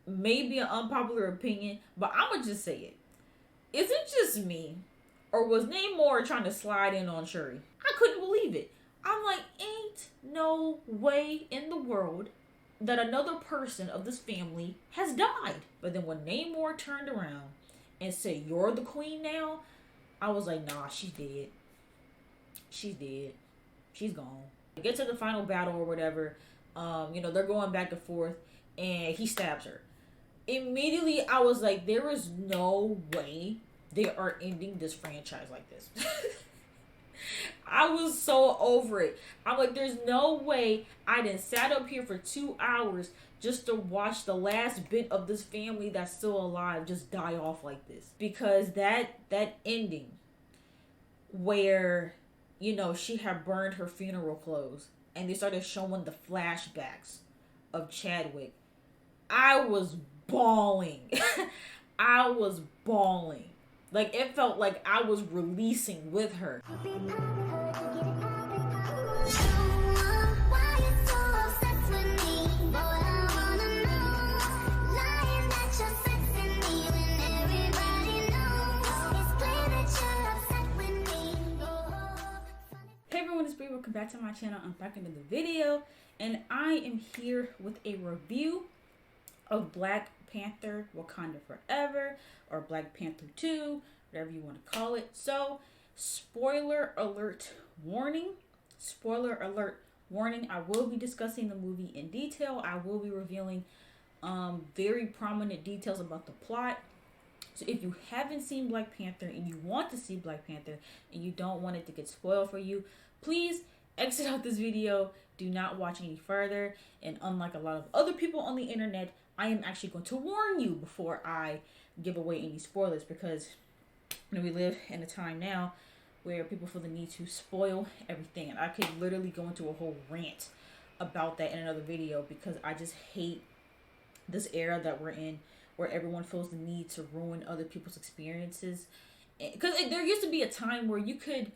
maybe an unpopular opinion, but I'm gonna just say it. Is it just me, or was Namor trying to slide in on Shuri? I couldn't believe it. I'm like, ain't no way in the world that another person of this family has died. But then when Namor turned around and said, "You're the queen now," I was like, nah, she's dead. She's dead. She's gone. Get to the final battle or whatever. They're going back and forth, and he stabs her. Immediately, I was like, there is no way they are ending this franchise like this. I was so over it. I'm like, there's no way I done sat up here for 2 hours just to watch the last bit of this family that's still alive just die off like this. Because that ending where, she had burned her funeral clothes and they started showing the flashbacks of Chadwick. I was bawling. I was bawling. Like, it felt like I was releasing with her. Hey everyone, it's Bree. Welcome back to my channel. I'm back into the video, and I am here with a review of Black Panther Wakanda Forever, or Black Panther 2, whatever you want to call it. So, spoiler alert warning. Spoiler alert warning. I will be discussing the movie in detail. I will be revealing very prominent details about the plot. So if you haven't seen Black Panther and you want to see Black Panther and you don't want it to get spoiled for you, please exit out this video. Do not watch any further. And unlike a lot of other people on the internet, I am actually going to warn you before I give away any spoilers, because we live in a time now where people feel the need to spoil everything. And I could literally go into a whole rant about that in another video, because I just hate this era that we're in, where everyone feels the need to ruin other people's experiences. Because there used to be a time where you could,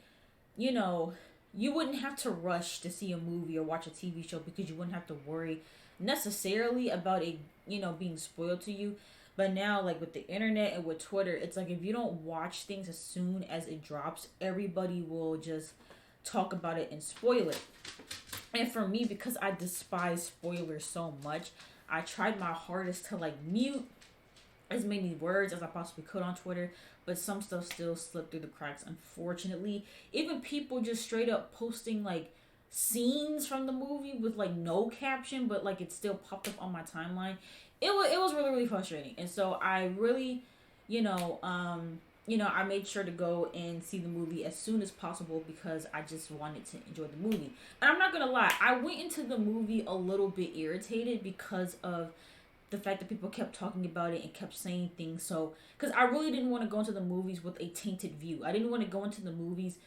you wouldn't have to rush to see a movie or watch a TV show, because you wouldn't have to worry necessarily about it, being spoiled to you. But now, like with the internet and with Twitter, it's like if you don't watch things as soon as it drops, everybody will just talk about it and spoil it. And for me, because I despise spoilers so much, I tried my hardest to mute as many words as I possibly could on Twitter, but some stuff still slipped through the cracks, unfortunately. Even people just straight up posting scenes from the movie with no caption, but it still popped up on my timeline. It was really, really frustrating. And so I really, I made sure to go and see the movie as soon as possible, because I just wanted to enjoy the movie. And I'm not gonna lie, I went into the movie a little bit irritated because of the fact that people kept talking about it and kept saying things. So, because I really didn't want to go into the movies with a tainted view. I didn't want to go into the movies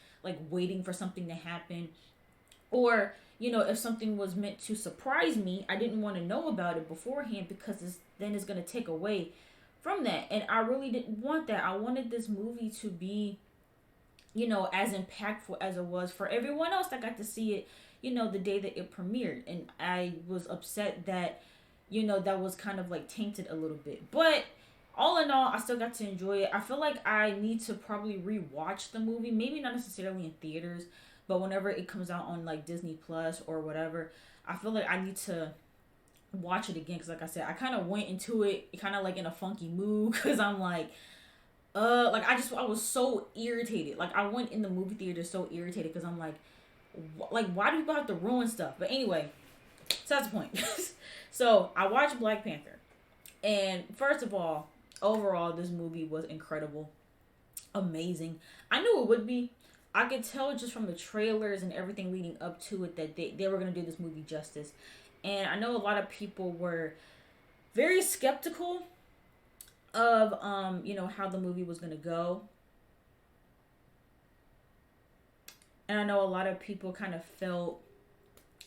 waiting for something to happen, or if something was meant to surprise me, I didn't want to know about it beforehand, because then it's going to take away from that. And I really didn't want that. I wanted this movie to be, as impactful as it was for everyone else that got to see it, the day that it premiered. And I was upset that, that was kind of tainted a little bit. But all in all, I still got to enjoy it. I feel like I need to probably rewatch the movie. Maybe not necessarily in theaters, but whenever it comes out on Disney Plus or whatever, I feel like I need to watch it again. Because like I said, I kind of went into it kind of in a funky mood, because I'm I was so irritated. I went in the movie theater so irritated, because I'm why do people have to ruin stuff? But anyway, so that's the point. So I watched Black Panther, and first of all, overall, this movie was incredible, amazing. I knew it would be. I could tell just from the trailers and everything leading up to it that they were going to do this movie justice. And I know a lot of people were very skeptical of how the movie was going to go. And I know a lot of people kind of felt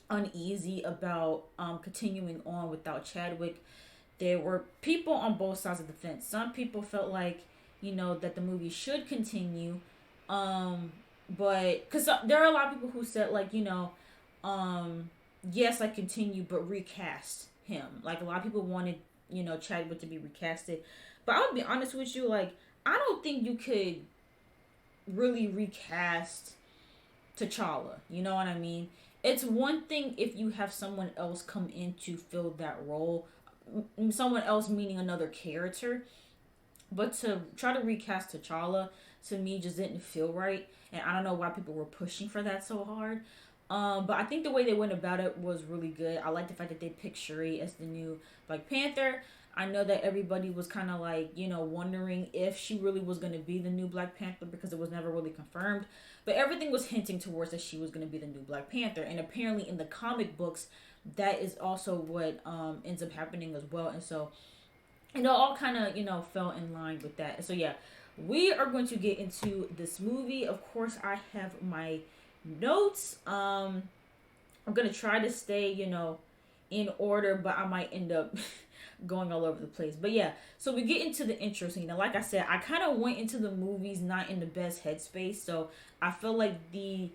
uneasy about continuing on without Chadwick. There were people on both sides of the fence. Some people felt that the movie should continue, but because there are a lot of people who said yes, continue, but recast him. A lot of people wanted Chadwick to be recasted. But I'll be honest with you, like I don't think you could really recast T'Challa. You know what I mean? It's one thing if you have someone else come in to fill that role, someone else meaning another character, but to try to recast T'Challa to me just didn't feel right, and I don't know why people were pushing for that so hard. But I think the way they went about it was really good. I like the fact that they picked Shuri as the new Black Panther. I know that everybody was kind of like, wondering if she really was going to be the new Black Panther because it was never really confirmed. But everything was hinting towards that she was going to be the new Black Panther. And apparently in the comic books, that is also what ends up happening as well. And so, all kind of, fell in line with that. So, yeah, we are going to get into this movie. Of course, I have my notes. I'm gonna try to stay, in order, but I might end up going all over the place. But yeah, so we get into the intro scene. Now, like I said, I kind of went into the movies not in the best headspace, so I feel like the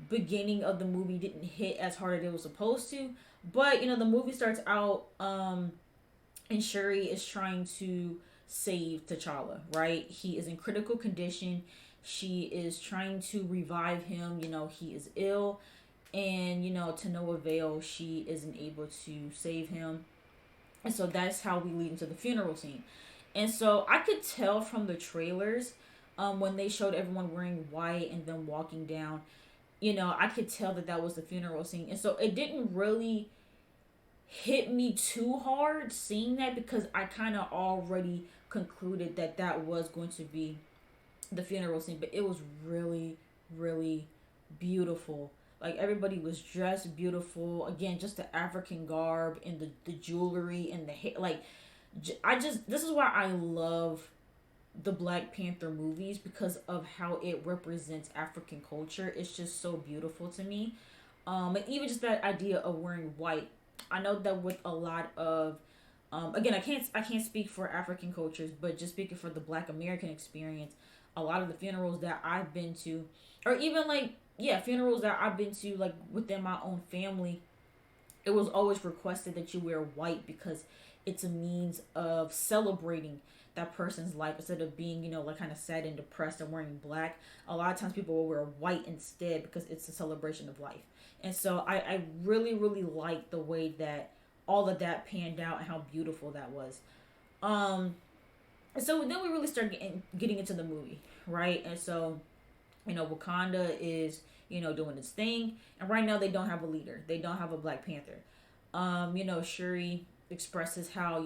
beginning of the movie didn't hit as hard as it was supposed to. But the movie starts out, and Shuri is trying to save T'Challa. Right, he is in critical condition. She is trying to revive him. He is ill, and to no avail, she isn't able to save him. And so that's how we lead into the funeral scene. And so I could tell from the trailers, when they showed everyone wearing white and then walking down, I could tell that that was the funeral scene. And so it didn't really hit me too hard seeing that because I kind of already concluded that that was going to be the funeral scene. But it was really, really beautiful. Like everybody was dressed beautiful. Again, just the African garb and the jewelry and the hair. Like, this is why I love the Black Panther movies because of how it represents African culture. It's just so beautiful to me. And even just that idea of wearing white. I know that with a lot of, again, I can't speak for African cultures, but just speaking for the Black American experience, a lot of the funerals that I've been to, or even like, yeah, funerals that I've been to, like within my own family, it was always requested that you wear white because it's a means of celebrating that person's life instead of being, like kind of sad and depressed and wearing black. A lot of times people will wear white instead because it's a celebration of life. And so I really, really like the way that all of that panned out and how beautiful that was. So then we really start getting into the movie, right? And so, Wakanda is, doing its thing. And right now they don't have a leader. They don't have a Black Panther. Shuri expresses how,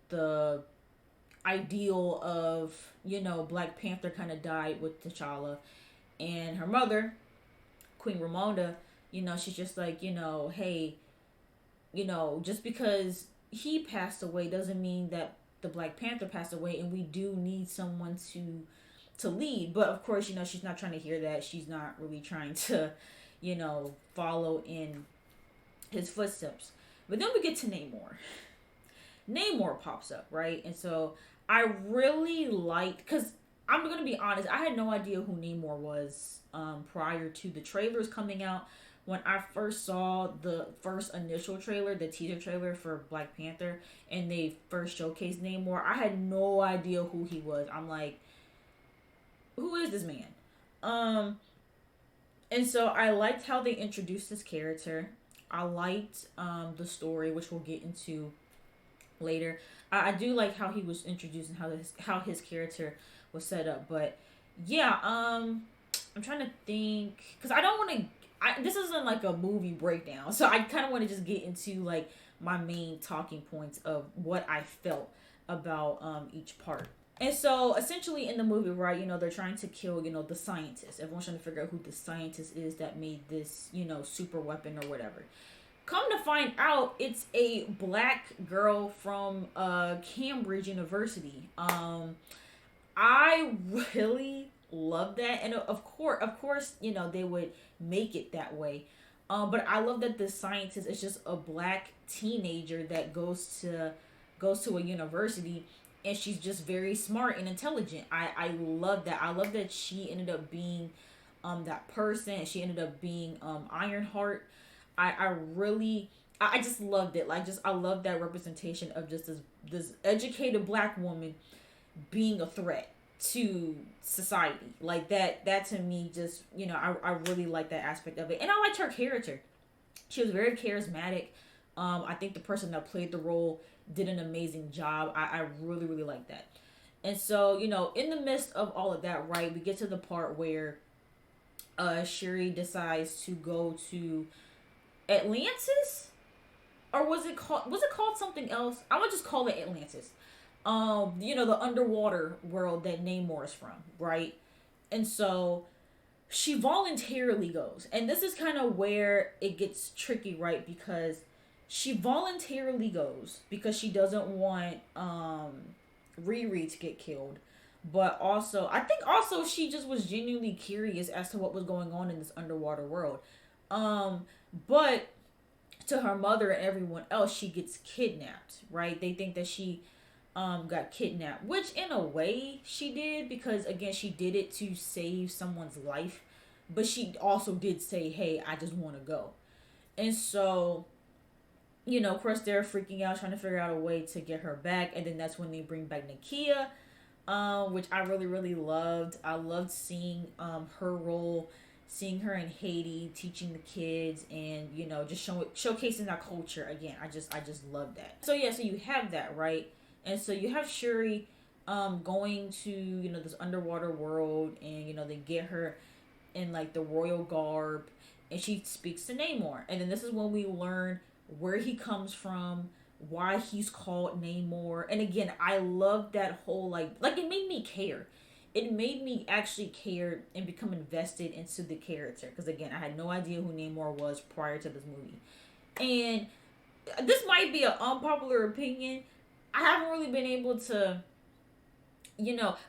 the ideal of, Black Panther kind of died with T'Challa. And her mother, Queen Ramonda, she's just like, hey, just because he passed away doesn't mean that the Black Panther passed away, and we do need someone to lead. But of course, she's not trying to hear that. She's not really trying to, follow in his footsteps. But then we get to Namor. Namor pops up, right? And so I really liked, because I'm gonna be honest, I had no idea who Namor was prior to the trailers coming out. When I first saw the first initial trailer, the teaser trailer for Black Panther, and they first showcased Namor, I had no idea who he was. I'm like, who is this man? And so I liked how they introduced this character. I liked the story, which we'll get into later. I do like how he was introduced and how his character was set up. But yeah, I'm trying to think, because I don't want to. This isn't like a movie breakdown, so I kind of want to just get into like my main talking points of what I felt about each part. And so essentially in the movie, right, they're trying to kill, the scientist. Everyone's trying to figure out who the scientist is that made this, super weapon or whatever. Come to find out, it's a black girl from Cambridge University. I really love that, and of course, they would make it that way. But I love that the scientist is just a black teenager that goes to a university, and she's just very smart and intelligent. I love that. I love that she ended up being that person. She ended up being Ironheart. I really I just loved it. Like, just I love that representation of just this educated black woman being a threat to society. Like that to me, just, I really like that aspect of it, and I liked her character. She was very charismatic. I think the person that played the role did an amazing job. I really, really like that. And so, in the midst of all of that, right, we get to the part where Shuri decides to go to Atlantis, or was it called something else? I would just call it Atlantis. The underwater world that Namor is from, right? And so she voluntarily goes. And this is kind of where it gets tricky, right? Because she voluntarily goes because she doesn't want Riri to get killed. But also, I think also she just was genuinely curious as to what was going on in this underwater world. But to her mother and everyone else, she gets kidnapped, right? They think that she got kidnapped, which in a way she did, because again, she did it to save someone's life, but she also did say, hey, I just want to go. And so, of course, they're freaking out, trying to figure out a way to get her back. And then that's when they bring back Nakia, which I really, really loved. I loved seeing her role, seeing her in Haiti, teaching the kids, and just showcasing that culture again. I just love that. So yeah, so you have that, right? And so you have Shuri going to this underwater world, and they get her in like the royal garb, and she speaks to Namor. And then this is when we learn where he comes from, why he's called Namor. And again, I love that whole like it made me care. It made me actually care and become invested into the character, because again, I had no idea who Namor was prior to this movie. And this might be an unpopular opinion. I haven't really been able to,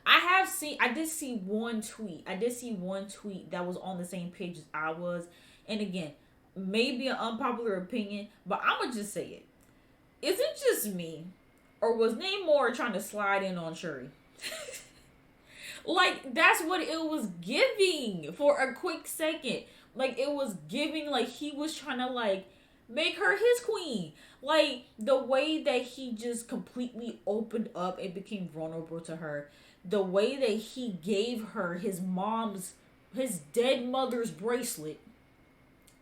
I did see one tweet. I did see one tweet that was on the same page as I was. And again, maybe an unpopular opinion, but I'm going to just say it. Is it just me, or was Namor trying to slide in on Shuri? Like, that's what it was giving for a quick second. Like, it was giving like he was trying to like make her his queen. Like, the way that he just completely opened up and became vulnerable to her. The way that he gave her his dead mother's bracelet.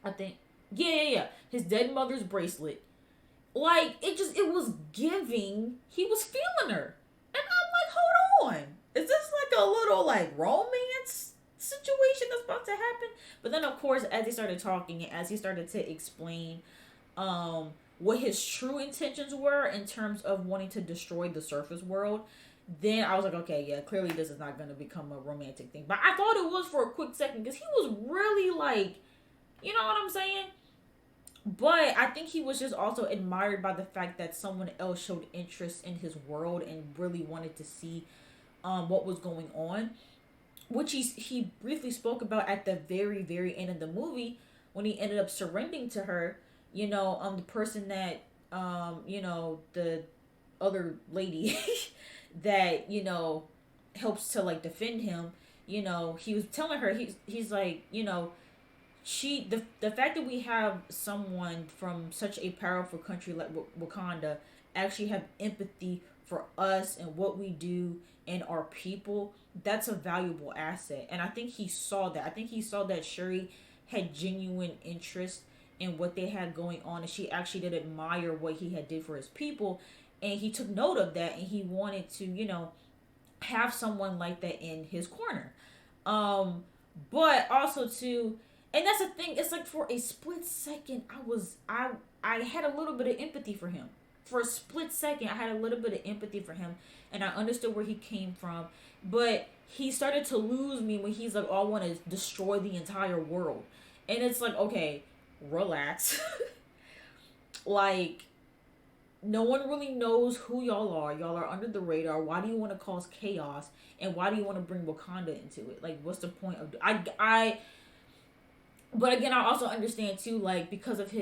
I think. Yeah. His dead mother's bracelet. Like, it was giving. He was feeling her. And I'm like, hold on. Is this like a little like romance situation that's about to happen? But then of course, as he started talking and as he started to explain what his true intentions were in terms of wanting to destroy the surface world, then I was like, okay, yeah, clearly this is not going to become a romantic thing. But I thought it was for a quick second, because he was really like, you know what I'm saying? But I think he was just also admired by the fact that someone else showed interest in his world and really wanted to see what was going on, which he briefly spoke about at the very, very end of the movie, when he ended up surrendering to her. The person that the other lady that helps to like defend him. He was telling her, he's like, the fact that we have someone from such a powerful country like Wakanda actually have empathy for us and what we do and our people, that's a valuable asset. And I think he saw that. I think he saw that Shuri had genuine interest in what they had going on, and she actually did admire what he had did for his people, and he took note of that, and he wanted to have someone like that in his corner. But also too, and that's the thing, it's like for a split second I had a little bit of empathy for him. For a split second, I had a little bit of empathy for him, and I understood where he came from. But he started to lose me when he's like, oh, I want to destroy the entire world. And it's like, okay, relax. Like, no one really knows who y'all are. Y'all are under the radar. Why do you want to cause chaos? And why do you want to bring Wakanda into it? Like, what's the point of... But again, I also understand too, like, because of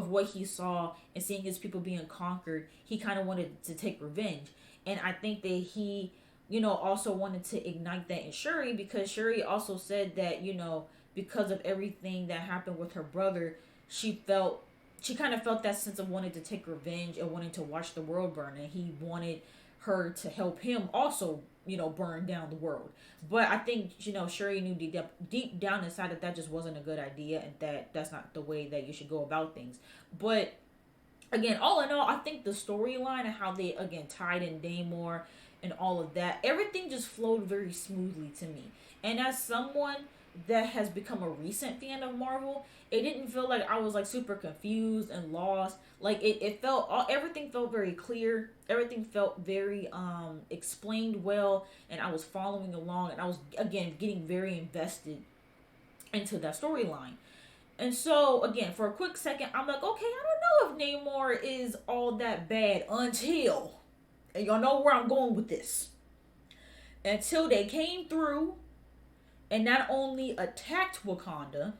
what he saw and seeing his people being conquered, he kind of wanted to take revenge. And I think that he, also wanted to ignite that in Shuri, because Shuri also said that, because of everything that happened with her brother, she felt she kind of felt that sense of wanting to take revenge and wanting to watch the world burn, and he wanted her to help him also, burn down the world. But I think, Shuri knew deep down inside that just wasn't a good idea, and that's not the way that you should go about things. But again, all in all, I think the storyline and how they again tied in Namor and all of that, everything just flowed very smoothly to me. And as someone that has become a recent fan of Marvel, it didn't feel like I was like super confused and lost. Like it felt everything felt very clear. Everything felt very explained well, and I was following along, and I was again getting very invested into that storyline. And so again, for a quick second, I'm like, okay, I don't know if Namor is all that bad until, and y'all know where I'm going with this, until they came through and not only attacked Wakanda,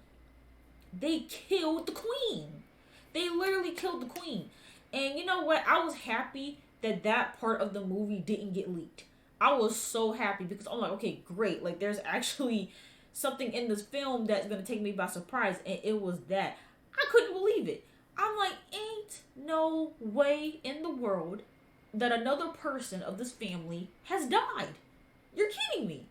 they killed the queen. They literally killed the queen. And you know what? I was happy that that part of the movie didn't get leaked. I was so happy because I'm like, okay, great. Like, there's actually something in this film that's going to take me by surprise. And it was that. I couldn't believe it. I'm like, ain't no way in the world that another person of this family has died. You're kidding me.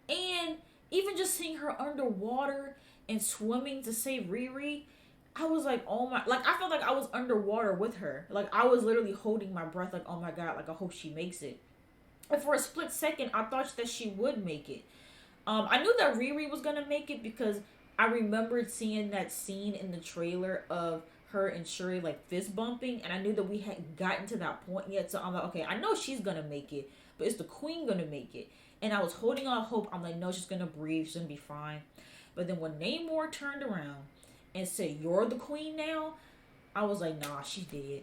And even just seeing her underwater and swimming to save Riri, I was like, oh my, like, I felt like I was underwater with her. Like, I was literally holding my breath, like, oh my God, like, I hope she makes it. And for a split second, I thought that she would make it. I knew that Riri was gonna make it because I remembered seeing that scene in the trailer of her and Shuri, like, fist bumping, and I knew that we hadn't gotten to that point yet, so I'm like, okay, I know she's gonna make it, but is the queen gonna make it? And I was holding on hope. I'm like, no, she's gonna breathe, she's gonna be fine. But then when Namor turned around and said, you're the queen now, I was like, nah, she's dead.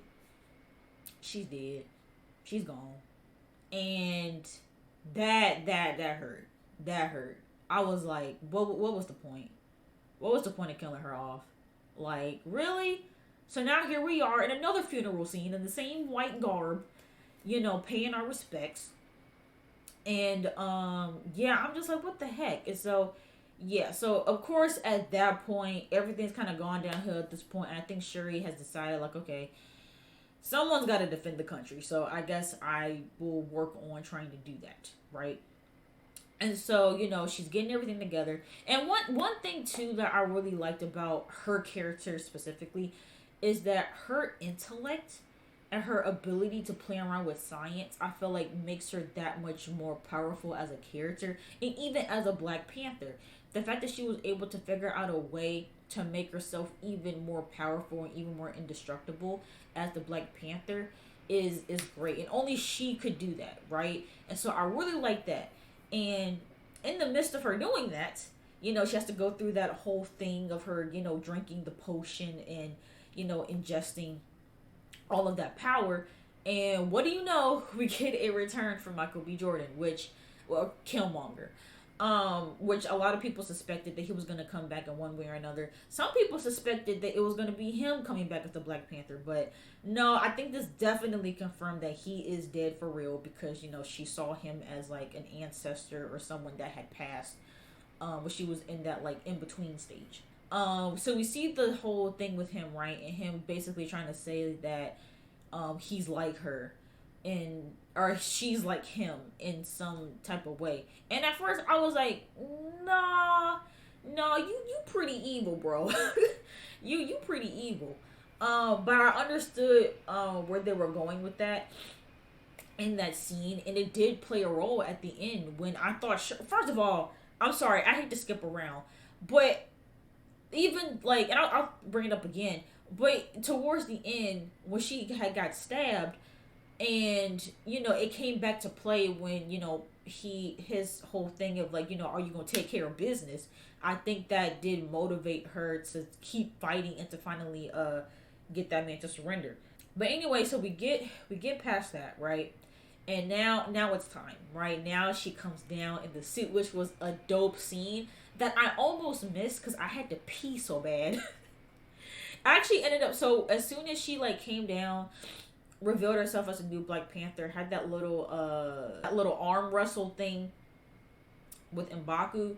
She's dead. She's gone. And that hurt. That hurt. I was like, what was the point? What was the point of killing her off? Like, really? So now here we are in another funeral scene in the same white garb, paying our respects. And yeah, I'm just like, what the heck? And so yeah, so of course at that point everything's kind of gone downhill at this point, and I think Shuri has decided, like, okay, someone's got to defend the country, so I guess I will work on trying to do that, right? And so, she's getting everything together. And one thing too that I really liked about her character specifically is that her intellect and her ability to play around with science, I feel like makes her that much more powerful as a character, and even as a Black Panther. The fact that she was able to figure out a way to make herself even more powerful and even more indestructible as the Black Panther is great, and only she could do that, right? And so I really like that. And in the midst of her doing that, she has to go through that whole thing of her, drinking the potion and, ingesting all of that power. And what do you know? We get a return from Michael B. Jordan, Killmonger. Which a lot of people suspected that he was going to come back in one way or another. Some people suspected that it was going to be him coming back as the Black Panther, but no, I think this definitely confirmed that he is dead for real, because, she saw him as like an ancestor or someone that had passed, when she was in that like in-between stage. So we see the whole thing with him, right? And him basically trying to say that, he's like her, or she's like him in some type of way. And at first I was like, nah, you pretty evil, bro. you pretty evil. But I understood where they were going with that in that scene, and it did play a role at the end when I thought, first of all, I'm sorry, I hate to skip around, but even like, and I'll bring it up again, but towards the end when she had got stabbed, and it came back to play when his whole thing of like, are you gonna take care of business? I think that did motivate her to keep fighting and to finally get that man to surrender. But anyway, so we get past that, right? And now it's time, right? Now she comes down in the suit, which was a dope scene that I almost missed because I had to pee so bad. I actually ended up, so as soon as she like came down, revealed herself as a new Black Panther, had that little arm wrestle thing with M'Baku,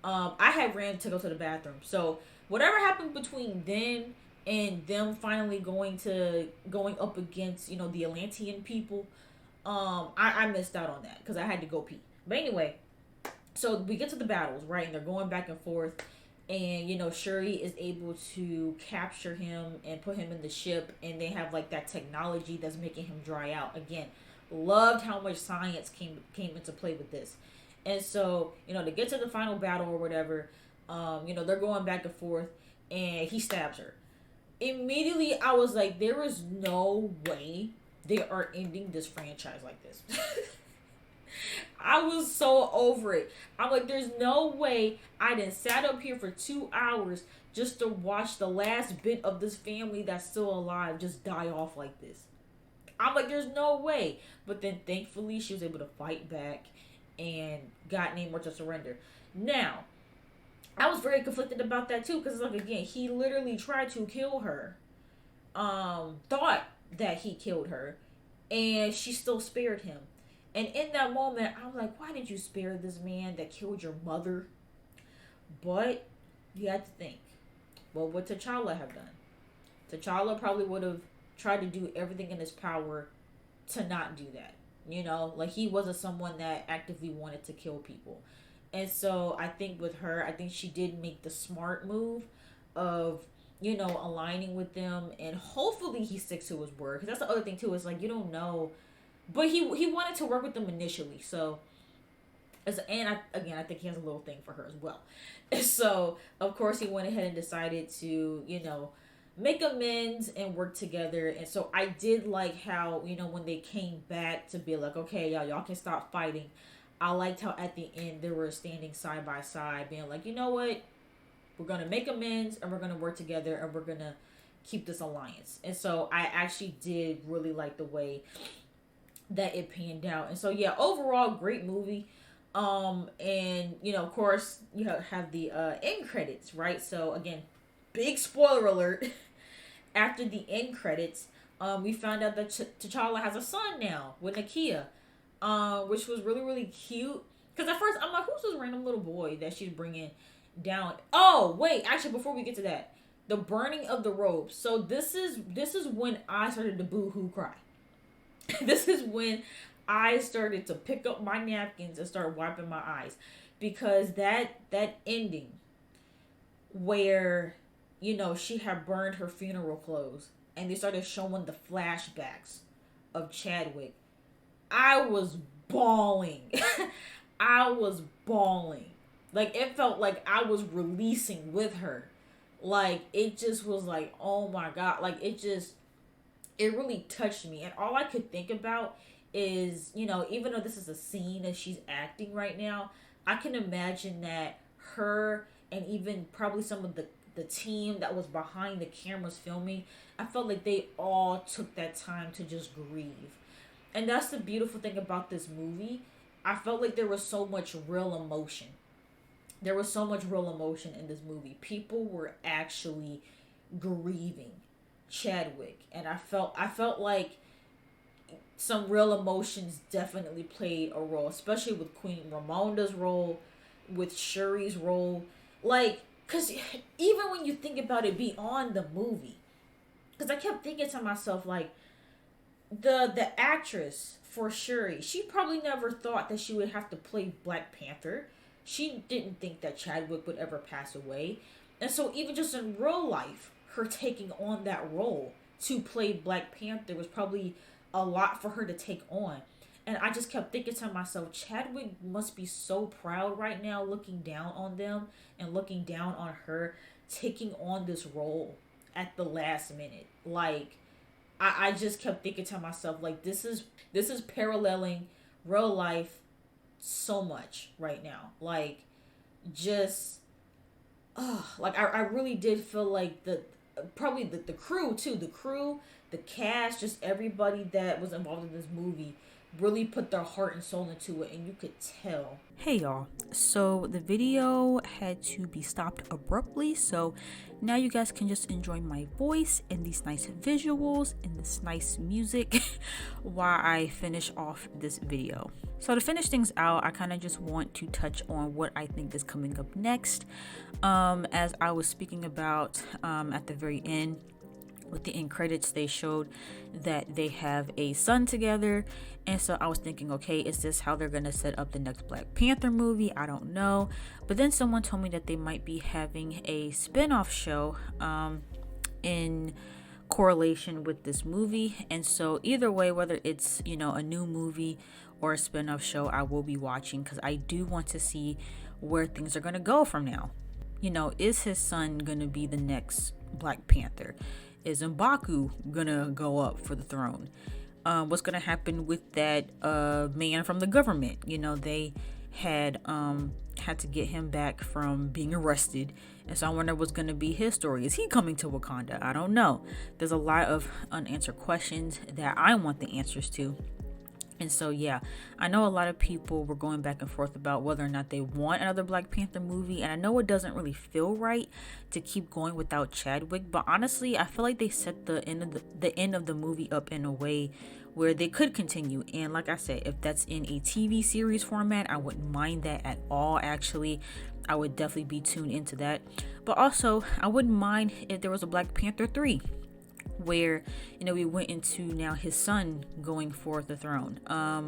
I had ran to go to the bathroom. So whatever happened between then and them finally going up against, you know, the Atlantean people. I missed out on that because I had to go pee. But anyway, so we get to the battles, right? And they're going back and forth. And, you know, Shuri is able to capture him and put him in the ship. And they have, like, that technology that's making him dry out. Again, loved how much science came into play with this. And so, you know, to get to the final battle or whatever, you know, they're going back and forth. And he stabs her. Immediately, I was like, there is no way they are ending this franchise like this. I was so over it. I'm like, there's no way I done sat up here for 2 hours just to watch the last bit of this family that's still alive just die off like this. I'm like, there's no way. But then thankfully she was able to fight back and got Namor to surrender. Now, I was very conflicted about that too, because like, again, he literally tried to kill her. Thought that he killed her, and she still spared him. And in that moment, I was like, why did you spare this man that killed your mother? But you had to think, what would T'Challa have done? T'Challa probably would have tried to do everything in his power to not do that. You know, like he wasn't someone that actively wanted to kill people. And so I think with her, I think she did make the smart move of, you know, aligning with them. And hopefully he sticks to his word. Because that's the other thing too, is like, you don't know. But he wanted to work with them initially, so and I think he has a little thing for her as well. So of course he went ahead and decided to, you know, make amends and work together. And so I did like how, you know, when they came back to be like, okay, y'all can stop fighting. I liked how at the end they were standing side by side, being like, you know what, we're gonna make amends and we're gonna work together and we're gonna keep this alliance. And so I actually did really like the way that it panned out. And so yeah, overall great movie. And you know, of course you have the end credits, right? So again, big spoiler alert. After the end credits, we found out that T'Challa has a son now with Nakia, which was really, really cute. Because at first I'm like, who's this random little boy that she's bringing down? Oh wait, actually before we get to that, the burning of the robes. So this is when I started to boo-hoo cry. This is when I started to pick up my napkins and start wiping my eyes, because that ending where, you know, she had burned her funeral clothes and they started showing the flashbacks of Chadwick, I was bawling. I was bawling. Like it felt like I was releasing with her. Like it just was like, oh my God. Like it really touched me. And all I could think about is, you know, even though this is a scene that she's acting right now, I can imagine that her and even probably some of the team that was behind the cameras filming, I felt like they all took that time to just grieve. And that's the beautiful thing about this movie. I felt like there was so much real emotion. There was so much real emotion in this movie. People were actually grieving Chadwick, and I felt like some real emotions definitely played a role, especially with Queen Ramonda's role, with Shuri's role, like, because even when you think about it beyond the movie, because I kept thinking to myself, like, the actress for Shuri, she probably never thought that she would have to play Black Panther. She didn't think that Chadwick would ever pass away. And so even just in real life, her taking on that role to play Black Panther was probably a lot for her to take on. And I just kept thinking to myself, Chadwick must be so proud right now, looking down on them and looking down on her taking on this role at the last minute. Like, I just kept thinking to myself, like, this is paralleling real life so much right now. Like, just like I really did feel like the crew too, the cast, just everybody that was involved in this movie really put their heart and soul into it, and you could tell. Hey y'all, so the video had to be stopped abruptly, so now you guys can just enjoy my voice and these nice visuals and this nice music while I finish off this video. So to finish things out, I kind of just want to touch on what I think is coming up next. As I was speaking about at the very end, with the end credits, they showed that they have a son together. And so I was thinking, okay, is this how they're gonna set up the next Black Panther movie? I don't know. But then someone told me that they might be having a spin-off show in correlation with this movie. And so either way, whether it's, you know, a new movie or a spin-off show, I will be watching, because I do want to see where things are gonna go from now. You know, is his son gonna be the next Black Panther? Is M'Baku gonna go up for the throne? What's gonna happen with that man from the government? You know, they had to get him back from being arrested, and so I wonder what's gonna be his story. Is he coming to Wakanda? I don't know. There's a lot of unanswered questions that I want the answers to. And so, yeah, I know a lot of people were going back and forth about whether or not they want another Black Panther movie. And I know it doesn't really feel right to keep going without Chadwick. But honestly, I feel like they set the end of the movie up in a way where they could continue. And like I said, if that's in a TV series format, I wouldn't mind that at all. Actually, I would definitely be tuned into that. But also, I wouldn't mind if there was a Black Panther 3. Where, you know, we went into now his son going for the throne.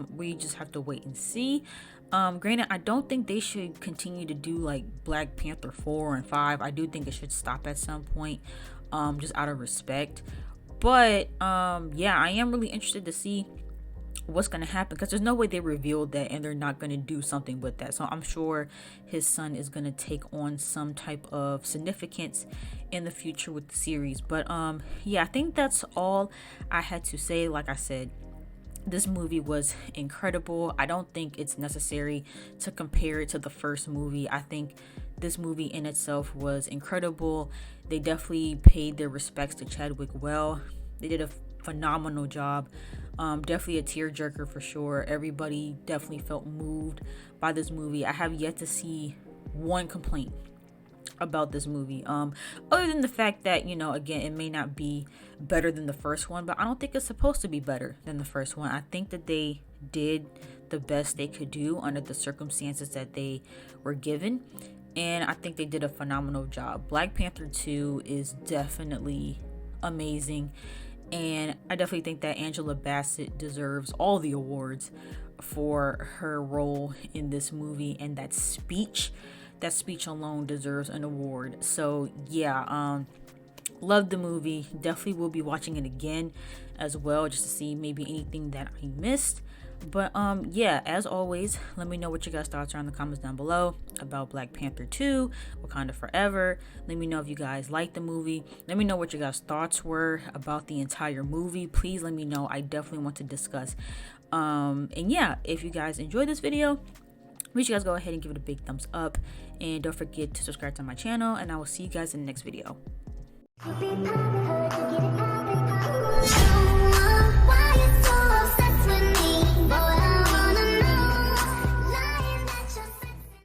We just have to wait and see. Granted, I don't think they should continue to do like Black Panther 4 and 5. I do think it should stop at some point, just out of respect. But yeah, I am really interested to see what's going to happen, because there's no way they revealed that and they're not going to do something with that. So I'm sure his son is going to take on some type of significance in the future with the series. But yeah, I think that's all I had to say. Like I said, this movie was incredible. I don't think it's necessary to compare it to the first movie. I think this movie in itself was incredible. They definitely paid their respects to Chadwick well. They did a phenomenal job. Definitely a tearjerker for sure. Everybody definitely felt moved by this movie. I have yet to see one complaint about this movie, other than the fact that, you know, again, it may not be better than the first one, but I don't think it's supposed to be better than the first one. I think that they did the best they could do under the circumstances that they were given, and I think they did a phenomenal job. Black Panther 2 is definitely amazing, and I definitely think that Angela Bassett deserves all the awards for her role in this movie, and that speech alone deserves an award. So yeah, loved the movie. Definitely will be watching it again as well, just to see maybe anything that I missed. But yeah, as always, let me know what you guys thoughts are in the comments down below about Black Panther 2, Wakanda Forever. Let me know if you guys liked the movie. Let me know what you guys thoughts were about the entire movie. Please let me know. I definitely want to discuss. And yeah, if you guys enjoyed this video, make sure you guys go ahead and give it a big thumbs up, and don't forget to subscribe to my channel, and I will see you guys in the next video.